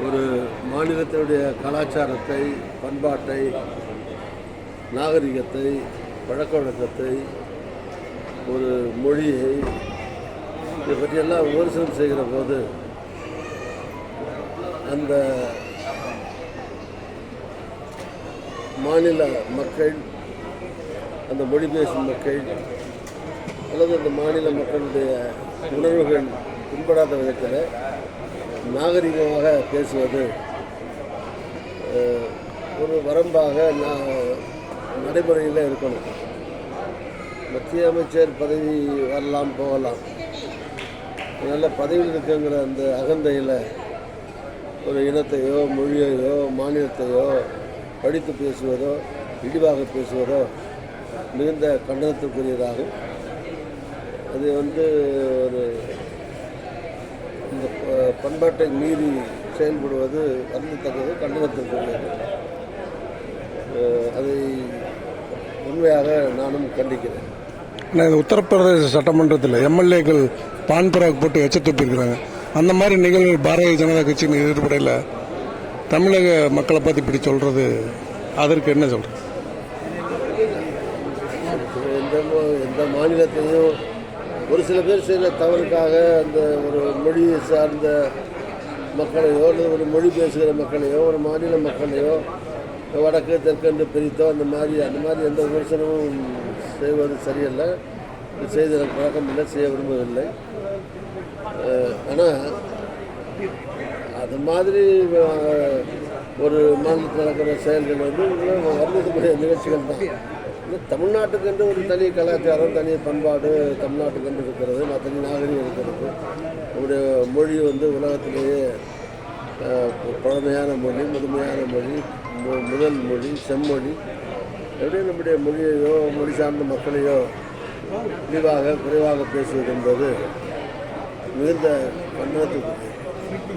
ஒரு மாநிலத்தினுடைய கலாச்சாரத்தை, பண்பாட்டை, நாகரிகத்தை, பழக்க வழக்கத்தை, ஒரு மொழியை, இதை பற்றியெல்லாம் விமர்சனம் செய்கிற போது அந்த மாநில மக்கள், அந்த மொழி பேசும் மக்கள் அல்லது அந்த மாநில மக்களுடைய உணர்வுகள் புண்படாத விதத்தில் நாகரிகமாக பேசுவது ஒரு வரம்பாக நடைமுறையில் இருக்கணும். மத்திய அமைச்சர் பதவி வரலாம் போகலாம், நல்ல பதவியில் இருக்குங்கிற அந்த அகந்தையில் ஒரு இனத்தையோ மொழியையோ மாநிலத்தையோ படித்து பேசுவதோ இழிவாக பேசுவதோ மிகுந்த கண்டனத்திற்குரியதாகும். அது ஒரு இந்த பண்பாட்டை மீறி செயல்படுவது வருந்தத்தக்கது, கண்டனத்திற்குரியது. அதை உண்மையாக நானும் கண்டிக்கிறேன். இந்த உத்தரப்பிரதேச சட்டமன்றத்தில் எம்எல்ஏக்கள் பான் பராக் போட்டு எச்ச துப்பியிருக்கிறாங்க. அந்த மாதிரி நிகழ்வு பாரதிய ஜனதா கட்சியின் எதிர்ப்படையில் தமிழக மக்களை பற்றி இப்படி சொல்கிறது, அதற்கு என்ன சொல்கிறது? எந்த மாநிலத்தையும் ஒரு சில பேர் செய்கிற தவறுக்காக அந்த ஒரு மொழியை சார்ந்த மக்களையோ அல்லது ஒரு மொழி பேசுகிற மக்களையோ ஒரு மாநில மக்களையோ வடக்கு தெற்கென்று பிரித்தோ அந்த மாதிரி எந்த விமர்சனமும் செய்வது சரியல்ல. செய்த பழக்கம் இல்லை, செய்ய விரும்பவில்லை. ஆனால் அது மாதிரி ஒரு மாநிலத்தில் நடக்கிற செயல்கள் வருடத்துக்குரிய நிகழ்ச்சிகள் தான். தமிழ்நாட்டுக்கு என்று ஒரு தனி கலாச்சாரம், தனி பண்பாடு தமிழ்நாட்டுக்கு என்று இருக்கிறது, தனி நாகரிகம் இருக்கிறது. நம்முடைய மொழி உலகத்திலேயே பழமையான மொழி, முதுமையான மொழி, முதல் மொழி, செம்மொழி. எப்படியும் நம்முடைய மொழியையோ மொழி சார்ந்த மக்களையோ குறைவாக பேசுவது என்பது மிகுந்த கண்டனத்துக்கு